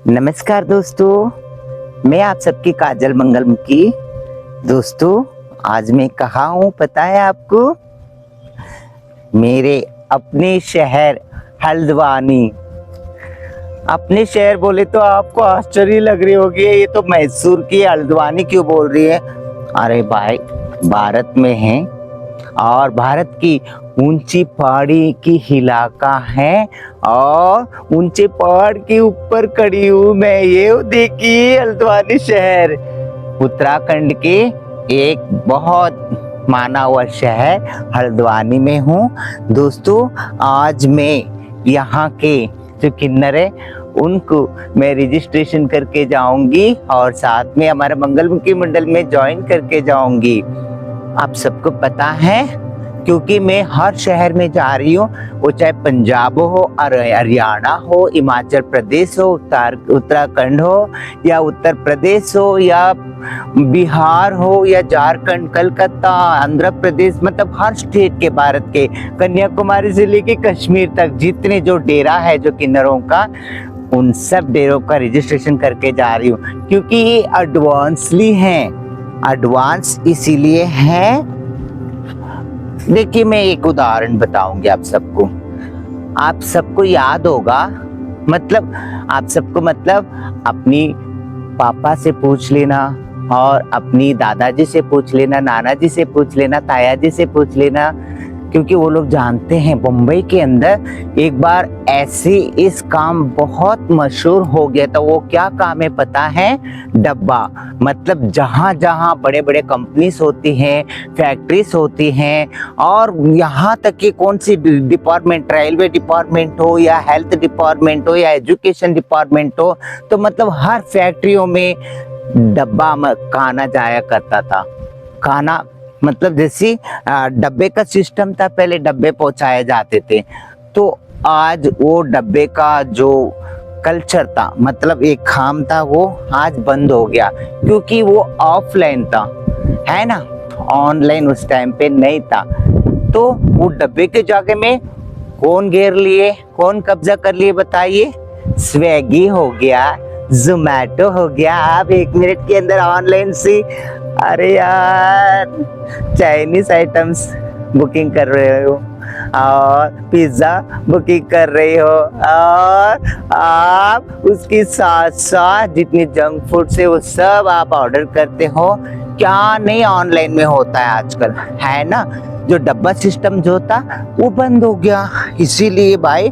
नमस्कार दोस्तों, मैं आप सबकी काजल मंगलमुखी। दोस्तों, आज मैं कहाँ हूँ पता है आपको? मेरे अपने शहर हल्द्वानी। अपने शहर बोले तो आपको आश्चर्य लग रही होगी, ये तो मैसूर की हल्द्वानी क्यों बोल रही है? अरे भाई, भारत में है और भारत की ऊंची पहाड़ी की इलाका है और ऊंचे पहाड़ के ऊपर खड़ी हूँ मैं। ये देखिए हल्द्वानी शहर, उत्तराखंड के एक बहुत माना हुआ शहर हल्द्वानी में हूँ। दोस्तों, आज मैं यहाँ के जो किन्नर है उनको मैं रजिस्ट्रेशन करके जाऊंगी और साथ में हमारे मंगलमुखी मंडल में ज्वाइन करके जाऊंगी। आप सबको पता है, क्योंकि मैं हर शहर में जा रही हूँ, वो चाहे पंजाब हो, हरियाणा हो, हिमाचल प्रदेश हो, उत्तराखंड हो या उत्तर प्रदेश हो या बिहार हो या झारखंड, कलकत्ता, आंध्र प्रदेश, मतलब हर स्टेट के भारत के, कन्याकुमारी से लेके कश्मीर तक जितने जो डेरा है जो किन्नरों का, उन सब डेरों का रजिस्ट्रेशन करके जा रही हूँ। क्योंकि ये एडवांसली हैं। एडवांस इसीलिए है, देखिए मैं एक उदाहरण बताऊंगी आप सबको। आप सबको याद होगा, मतलब आप सबको, मतलब अपनी पापा से पूछ लेना और अपनी दादाजी से पूछ लेना, नाना जी से पूछ लेना, ताया जी से पूछ लेना, क्योंकि वो लोग जानते हैं। मुंबई के अंदर एक बार ऐसे इस काम बहुत मशहूर हो गया था। वो क्या काम है पता है? डब्बा। मतलब जहाँ जहाँ बड़े बड़े कंपनीज होती हैं, फैक्ट्रीज होती हैं, और यहाँ तक कि कौन सी डिपार्टमेंट, रेलवे डिपार्टमेंट हो या हेल्थ डिपार्टमेंट हो या एजुकेशन डिपार्टमेंट हो, तो मतलब हर फैक्ट्रियों में डब्बा खाना जाया करता था। खाना मतलब जैसे डब्बे का सिस्टम था, पहले डब्बे पहुंचाए जाते थे। तो आज वो डब्बे का जो कल्चर था, मतलब एक काम था, वो आज बंद हो गया, क्योंकि वो ऑफलाइन था, है ना, ऑनलाइन उस टाइम पे नहीं था। तो वो डब्बे के जगह में कौन घेर लिए, कौन कब्जा कर लिए बताइए? स्विगी हो गया, जोमैटो हो गया। आप 1 मिनट के अंदर ऑनलाइन से, अरे यार, चाइनीज आइटम्स बुकिंग कर रहे हो और पिज्जा बुकिंग कर रहे हो, और आप उसके साथ साथ जितनी जंक फूड से वो सब आप ऑर्डर करते हो। क्या नहीं ऑनलाइन में होता है आजकल, है ना? जो डब्बा सिस्टम जो था वो बंद हो गया। इसीलिए भाई,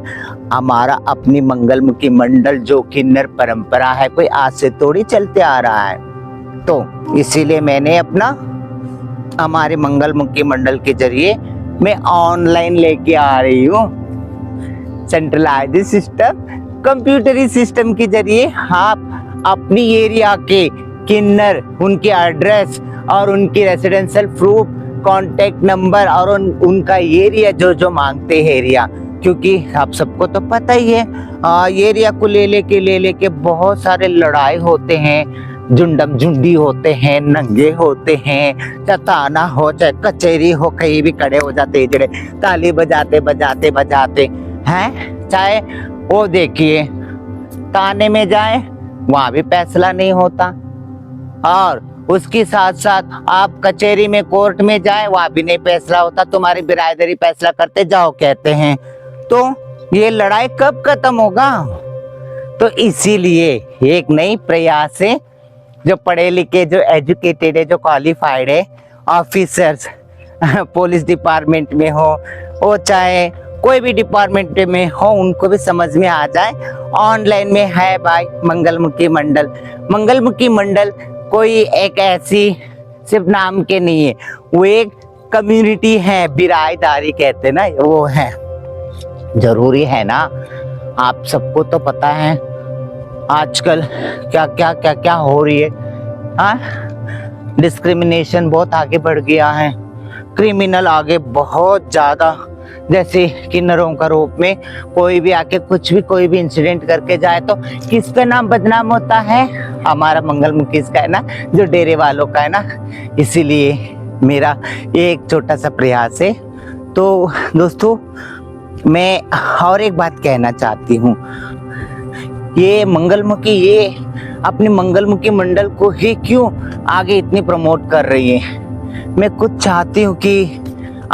हमारा अपनी मंगलमुखी मंडल जो किन्नर परंपरा है, कोई आज से थोड़ी चलते आ रहा है। तो इसीलिए मैंने अपना हमारे मंगलमुखी मंडल के जरिए मैं ऑनलाइन लेके आ रही हूँ। सेंट्रलाइज्ड सिस्टम, कंप्यूटरी सिस्टम के जरिए आप अपनी एरिया के किन्नर, उनके एड्रेस और उनकी रेसिडेंशियल प्रूफ, कॉन्टेक्ट नंबर और उनका एरिया जो जो मांगते हैं एरिया, क्योंकि आप सबको तो पता ही है, एरिया को ले लेके बहुत सारे लड़ाई होते हैं, झुंडम झुंडी होते हैं, नंगे होते हैं, चाहे थाना हो चाहे कचहरी हो, कहीं भी खड़े हो जाते जड़े ताली बजाते बजाते बजाते हैं। चाहे वो देखिए थाने में जाए, वहां भी फैसला नहीं होता, और उसके साथ साथ आप कचहरी में, कोर्ट में जाए, वहां भी नहीं फैसला होता। तुम्हारी बिरादरी फैसला करते जाओ कहते हैं। तो ये लड़ाई कब खत्म होगा? तो इसीलिए एक नई प्रयास है, जो पढ़े लिखे, जो एजुकेटेड है, जो क्वालिफाइड है ऑफिसर्स, पुलिस डिपार्टमेंट में हो, वो चाहे कोई भी डिपार्टमेंट में हो, उनको भी समझ में आ जाए। ऑनलाइन में है भाई मंगलमुखी मंडल। मंगलमुखी मंडल कोई एक ऐसी सिर्फ नाम के नहीं है, वो एक कम्युनिटी है, बिरादरी कहते ना, वो है। जरूरी है ना? आप सबको तो पता है आजकल क्या क्या क्या क्या हो रही है। हाँ, डिस्क्रिमिनेशन बहुत आगे बढ़ गया है, क्रिमिनल आगे बहुत ज्यादा, जैसे किन्नरों का रूप में कोई भी आके कुछ भी, कोई भी इंसिडेंट करके जाए तो किसका नाम बदनाम होता है? हमारा मंगलमुखी का है ना, जो डेरे वालों का है ना। इसीलिए मेरा एक छोटा सा प्रयास है। तो दोस्तों, मैं और एक बात कहना चाहती हूँ, ये मंगलमुखी ये अपने मंगलमुखी मंडल को ही क्यों आगे इतनी प्रमोट कर रही है। मैं खुद चाहती हूँ कि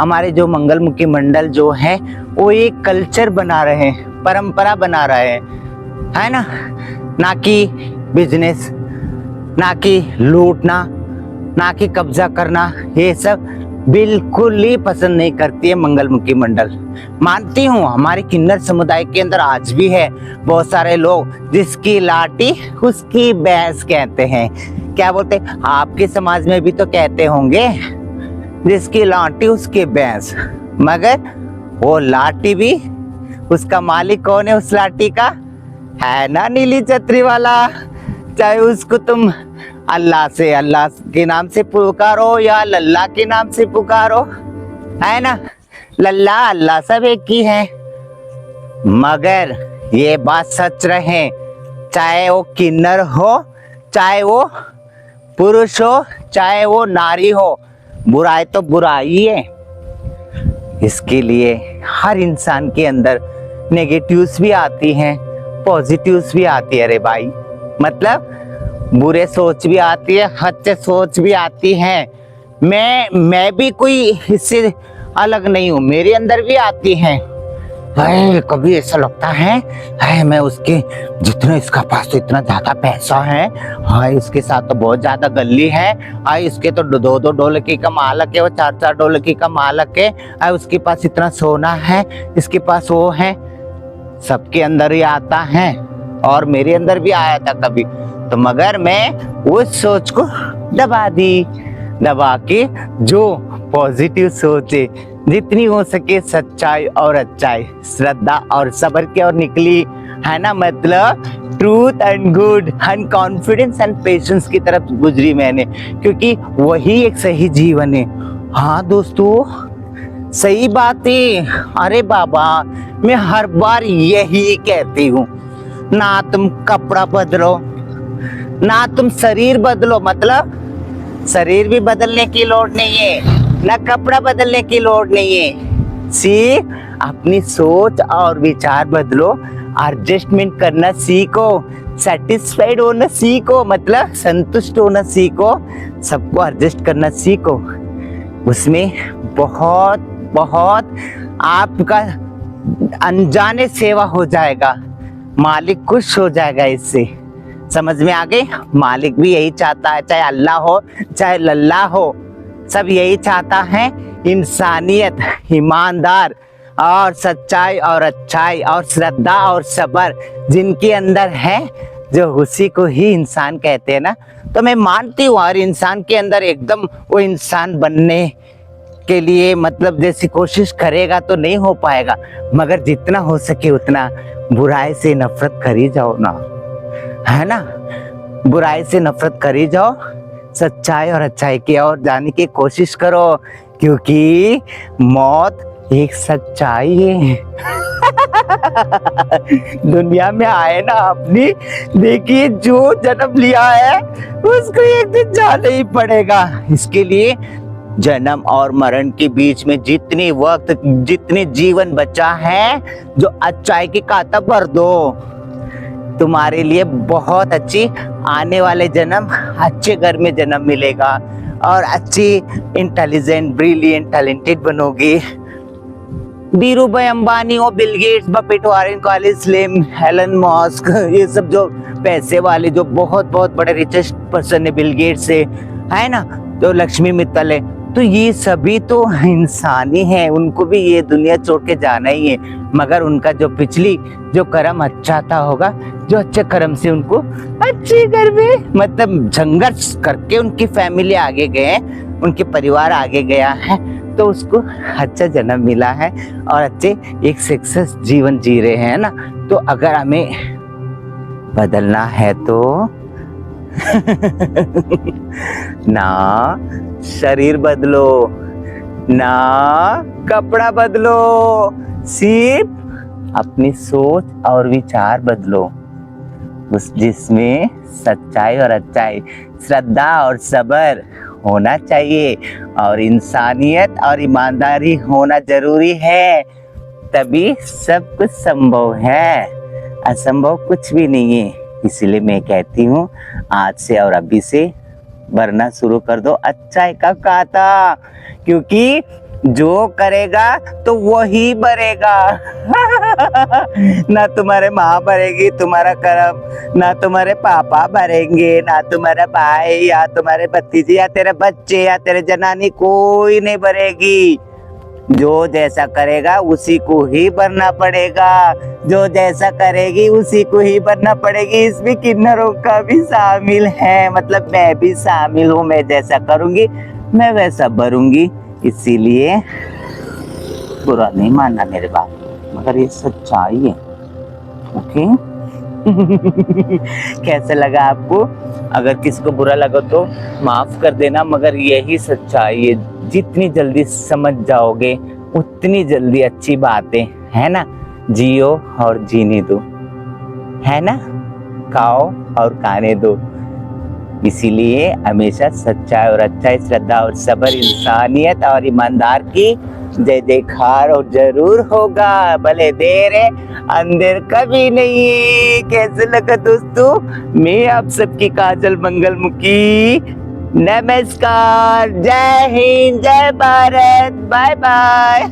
हमारे जो मंगलमुखी मंडल जो है वो एक कल्चर बना रहे हैं, परंपरा बना रहे हैं, है ना, ना कि बिजनेस, ना कि लूटना, ना कि कब्जा करना। ये सब बिल्कुल ही पसंद नहीं करती है मंगलमुखी मंडल। मानती हूँ हमारे किन्नर समुदाय के अंदर आज भी है बहुत सारे लोग जिसकी लाठी उसकी भैंस कहते हैं। क्या बोलते, आपके समाज में भी तो कहते होंगे जिसकी लाठी उसकी भैंस, मगर वो लाठी भी उसका मालिक कौन है उस लाठी का, है ना, नीली छतरी वाला। चाहे उसको तुम अल्लाह के नाम से पुकारो या लल्ला के नाम से पुकारो, है ना, लल्ला अल्लाह सब एक ही है। मगर ये बात सच रहे, चाहे वो किन्नर हो, चाहे वो पुरुष हो, चाहे वो नारी हो, बुराई तो बुराई है। इसके लिए हर इंसान के अंदर नेगेटिव्स भी आती हैं, पॉजिटिव्स भी आती है। अरे भाई, मतलब बुरे सोच भी आती है, अच्छे सोच भी आती है। मैं भी कोई इससे अलग नहीं हूँ, मेरे अंदर भी आती हैं। कभी ऐसा लगता है मैं उसके जितना इसका पास तो इतना ज्यादा पैसा है, हाय इसके साथ तो बहुत ज्यादा गल्ली है, हाय इसके तो 2-2 ढोलकी का मालक है, वो 4-4 ढोलकी का मालक है, हाय उसके पास इतना सोना है, इसके पास वो है। सबके अंदर ही आता है और मेरे अंदर भी आया था कभी तो, मगर मैं उस सोच को दबा के जो पॉजिटिव सोच है, जितनी हो सके सच्चाई और अच्छाई, श्रद्धा और सब्र की ओर निकली, है ना, मतलब truth and good and confidence and patience की तरफ गुजरी मैंने, क्योंकि वही एक सही जीवन है। हाँ दोस्तों, सही बात है। अरे बाबा, मैं हर बार यही कहती हूँ, ना तुम कपड़ा बदलो, ना तुम शरीर बदलो, मतलब शरीर भी बदलने की लोड़ नहीं है, ना कपड़ा बदलने की लोड़ नहीं है, सिर्फ अपनी सोच और विचार बदलो, एडजस्टमेंट करना सीखो, सेटिस्फाइड होना सीखो, मतलब संतुष्ट होना सीखो, सबको एडजस्ट करना सीखो। उसमें बहुत बहुत आपका अनजाने सेवा हो जाएगा, मालिक खुश हो जाएगा। इससे समझ में आ गई? मालिक भी यही चाहता है, चाहे अल्लाह हो चाहे लल्ला हो, सब यही चाहता है इंसानियत, ईमानदार और सच्चाई और अच्छाई और श्रद्धा और सब्र जिनके अंदर है, जो उसी को ही इंसान कहते हैं ना। तो मैं मानती हूँ हर इंसान के अंदर एकदम वो इंसान बनने के लिए, मतलब जैसी कोशिश करेगा तो नहीं हो पाएगा, मगर जितना हो सके उतना बुराई से नफरत करी जाओ ना, है ना, बुराई से नफरत करी जाओ, सच्चाई और अच्छाई की ओर जाने की कोशिश करो, क्योंकि मौत एक सच्चाई है। दुनिया में आए ना अपनी, देखिए जो जन्म लिया है उसको एक दिन जाना ही पड़ेगा। इसके लिए जन्म और मरण के बीच में जितनी वक्त, जितने जीवन बचा है, जो अच्छाई की खाता भर दो, तुम्हारे लिए बहुत अच्छी आने वाले जन्म, अच्छे घर में जन्म मिलेगा और अच्छी इंटेलिजेंट, ब्रिलियंट, टैलेंटेड बनोगे। धीरू भाई अंबानी हो, Bill Gates, Buffett, Warren Colin, Slim, Elon Musk, ये सब जो पैसे वाले, जो बहुत बहुत बड़े रिचेस्ट पर्सन है, बिल गेट्स है ना, तो लक्ष्मी मित्तल है, तो ये सभी तो इंसानी हैं, उनको भी ये दुनिया छोड़ के जाना ही है, मगर उनका जो पिछली जो कर्म अच्छा था होगा, जो अच्छे कर्म से उनको अच्छे घर में, मतलब संघर्ष करके उनकी फैमिली आगे गए, उनके परिवार आगे गया है, तो उसको अच्छा जन्म मिला है और अच्छे एक सक्सेस जीवन जी रहे हैं ना। तो अगर हमें बदलना है तो ना शरीर बदलो, ना कपड़ा बदलो, सिर्फ अपनी सोच और विचार बदलो, उस जिसमें सच्चाई और अच्छाई, श्रद्धा और सब्र होना चाहिए और इंसानियत और ईमानदारी होना जरूरी है, तभी सब कुछ संभव है। असंभव कुछ भी नहीं है। इसलिए मैं कहती हूँ आज से और अभी से भरना शुरू कर दो अच्छाई का खाता, क्योंकि जो करेगा तो वही भरेगा। ना तुम्हारे माँ भरेगी तुम्हारा कर्म, ना तुम्हारे पापा भरेंगे, ना तुम्हारा भाई या तुम्हारे भतीजे या तेरे बच्चे या तेरे जनानी, कोई नहीं भरेगी। जो जैसा करेगा उसी को ही भरना पड़ेगा, जो जैसा करेगी उसी को ही भरना पड़ेगी। इसमें किन्नरों का भी शामिल है, मतलब मैं भी शामिल हूँ। मैं जैसा करूंगी मैं वैसा भरूंगी। इसीलिए बुरा नहीं मानना मेरे बात, मगर ये सच्चाई है। ओके। कैसे लगा आपको? अगर किसी को बुरा लगा तो माफ कर देना, मगर यही सच्चाई है। जितनी जल्दी समझ जाओगे उतनी जल्दी अच्छी बातें है ना, जियो और जीने दो, है ना, खाओ और खाने दो। इसीलिए हमेशा सच्चाई और अच्छाई, श्रद्धा और सब्र, इंसानियत और ईमानदार की जय जयकार और जरूर होगा। भले देर है अंधेर कभी नहीं। कैसे लगा दोस्तों? मैं आप सबकी काजल मंगलमुखी। नमस्कार, जय हिंद, जय भारत, बाय बाय।